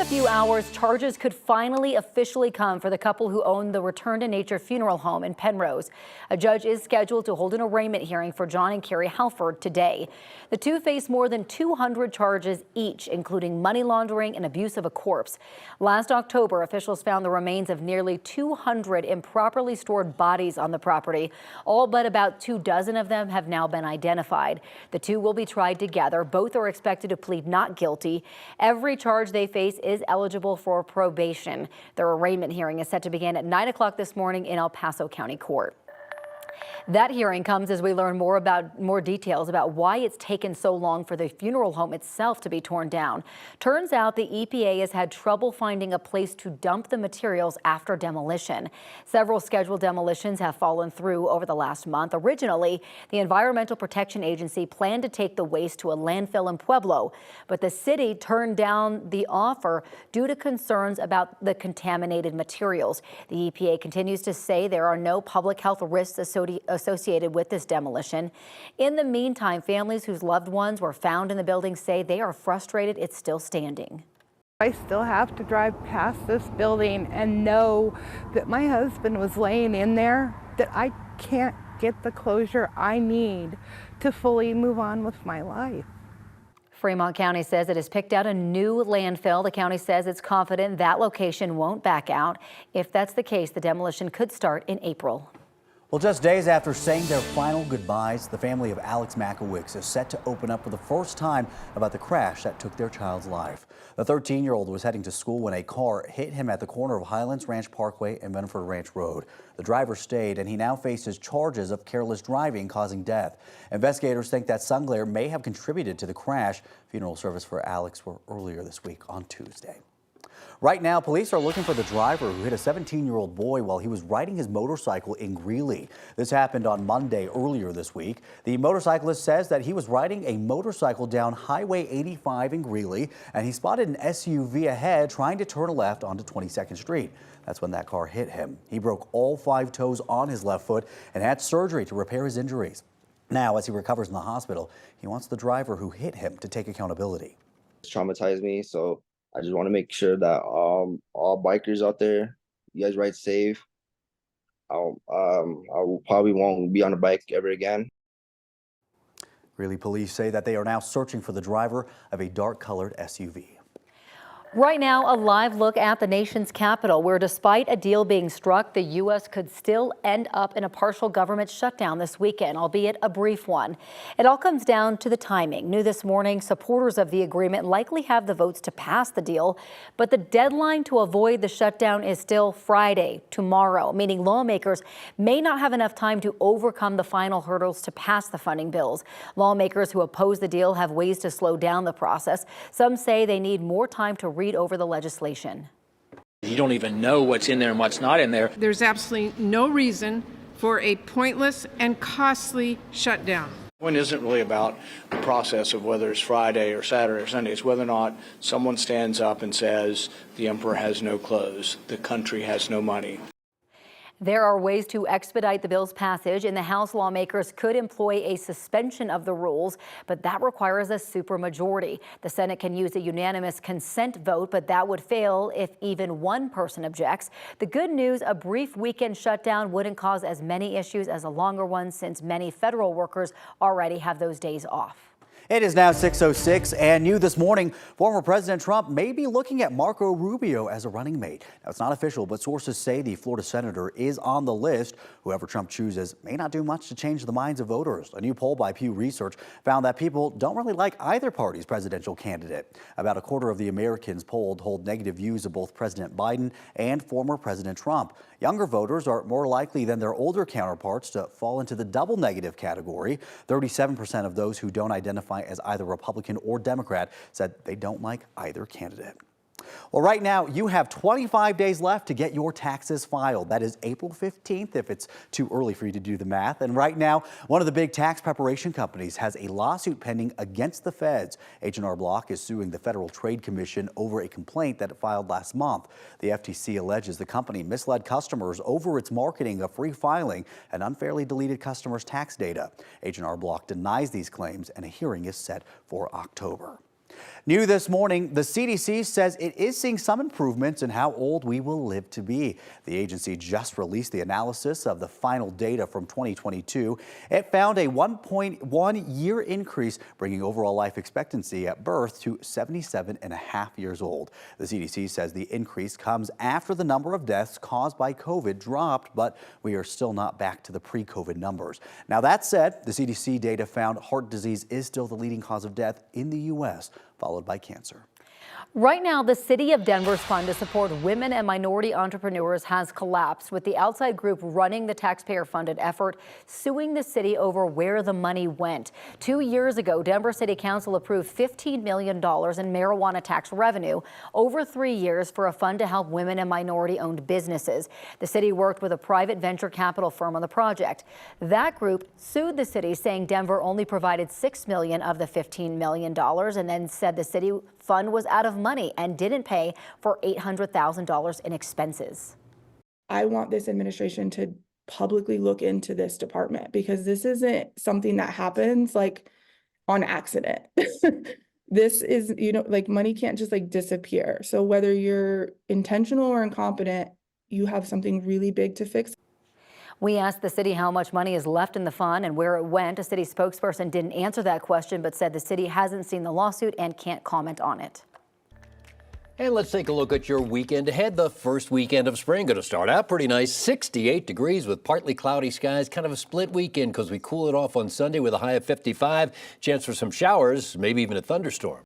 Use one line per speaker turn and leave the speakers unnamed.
just a few hours, charges could finally officially come for the couple who owned the Return to Nature funeral home in Penrose. A judge is scheduled to hold an arraignment hearing for John and Carrie Halford today. The two face more than 200 charges each, including money laundering and abuse of a corpse. Last October, officials found the remains of nearly 200 improperly stored bodies on the property. All but about 24 of them have now been identified. The two will be tried together. Both are expected to plead not guilty. Every charge they face is eligible for probation. Their arraignment hearing is set to begin at 9 o'clock this morning in El Paso County Court. That hearing comes as we learn more details about why it's taken so long for the funeral home itself to be torn down. Turns out the EPA has had trouble finding a place to dump the materials after demolition. Several scheduled demolitions have fallen through over the last month. Originally, the Environmental Protection Agency planned to take the waste to a landfill in Pueblo, but the city turned down the offer due to concerns about the contaminated materials. The EPA continues to say there are no public health risks associated with this demolition. In the meantime, families whose loved ones were found in the building say they are frustrated it's still standing.
I still have to drive past this building and know that my husband was laying in there, that I can't get the closure I need to fully move on with my life.
Fremont County says it has picked out a new landfill. The county says it's confident that location won't back out. If that's the case, the demolition could start in April.
Well, just days after saying their final goodbyes, the family of Alex Makowicz is set to open up for the first time about the crash that took their child's life. The 13-year-old was heading to school when a car hit him at the corner of Highlands Ranch Parkway and Benford Ranch Road. The driver stayed, and he now faces charges of careless driving causing death. Investigators think that sun glare may have contributed to the crash. Funeral service for Alex were earlier this week on Tuesday. Right now, police are looking for the driver who hit a 17-year-old boy while he was riding his motorcycle in Greeley. This happened on Monday earlier this week. The motorcyclist says that he was riding a motorcycle down Highway 85 in Greeley, and he spotted an SUV ahead trying to turn left onto 22nd Street. That's when that car hit him. He broke all 5 toes on his left foot and had surgery to repair his injuries. Now, as he recovers in the hospital, he wants the driver who hit him to take accountability.
It's traumatized me, so I just want to make sure that all bikers out there, you guys ride safe. I probably won't be on a bike ever again.
Greeley police say that they are now searching for the driver of a dark-colored SUV.
Right now, a live look at the nation's capital, where despite a deal being struck, the U.S. could still end up in a partial government shutdown this weekend, albeit a brief one. It all comes down to the timing. New this morning, supporters of the agreement likely have the votes to pass the deal, but the deadline to avoid the shutdown is still Friday, tomorrow, meaning lawmakers may not have enough time to overcome the final hurdles to pass the funding bills. Lawmakers who oppose the deal have ways to slow down the process. Some say they need more time to read over the legislation.
You don't even know what's in there and what's not in there.
There's absolutely no reason for a pointless and costly shutdown.
The point isn't really about the process of whether it's Friday or Saturday or Sunday. It's whether or not someone stands up and says the emperor has no clothes, the country has no money.
There are ways to expedite the bill's passage. In the House, lawmakers could employ a suspension of the rules, but that requires a supermajority. The Senate can use a unanimous consent vote, but that would fail if even one person objects. The good news, a brief weekend shutdown wouldn't cause as many issues as a longer one, since many federal workers already have those days off.
It is now 6:06, and new this morning, former President Trump may be looking at Marco Rubio as a running mate. Now, it's not official, but sources say the Florida senator is on the list. Whoever Trump chooses may not do much to change the minds of voters. A new poll by Pew Research found that people don't really like either party's presidential candidate. About a quarter of the Americans polled hold negative views of both President Biden and former President Trump. Younger voters are more likely than their older counterparts to fall into the double negative category. 37% of those who don't identify as either Republican or Democrat said they don't like either candidate. Well, right now, you have 25 days left to get your taxes filed. That is April 15th if it's too early for you to do the math. And right now, one of the big tax preparation companies has a lawsuit pending against the feds. H&R Block is suing the Federal Trade Commission over a complaint that it filed last month. The FTC alleges the company misled customers over its marketing of free filing and unfairly deleted customers' tax data. H&R Block denies these claims, and a hearing is set for October. New this morning, the CDC says it is seeing some improvements in how old we will live to be. The agency just released the analysis of the final data from 2022. It found a 1.1 year increase, bringing overall life expectancy at birth to 77.5 years old. The CDC says the increase comes after the number of deaths caused by COVID dropped, but we are still not back to the pre-COVID numbers. Now, that said, the CDC data found heart disease is still the leading cause of death in the U.S., followed by cancer.
Right now, the City of Denver's fund to support women and minority entrepreneurs has collapsed, with the outside group running the taxpayer-funded effort suing the city over where the money went. 2 years ago, Denver City Council approved $15 million in marijuana tax revenue over 3 years for a fund to help women and minority-owned businesses. The city worked with a private venture capital firm on the project. That group sued the city, saying Denver only provided $6 million of the $15 million, and then said the city fund was out of money and didn't pay for $800,000 in expenses.
I want this administration to publicly look into this department, because this isn't something that happens like on accident. This is, like, money can't just like disappear. So whether you're intentional or incompetent, you have something really big to fix.
We asked the city how much money is left in the fund and where it went. A city spokesperson didn't answer that question, but said the city hasn't seen the lawsuit and can't comment on it.
And let's take a look at your weekend ahead. The first weekend of spring going to start out pretty nice. 68 degrees with partly cloudy skies. Kind of a split weekend because we cool it off on Sunday with a high of 55. Chance for some showers, maybe even a thunderstorm.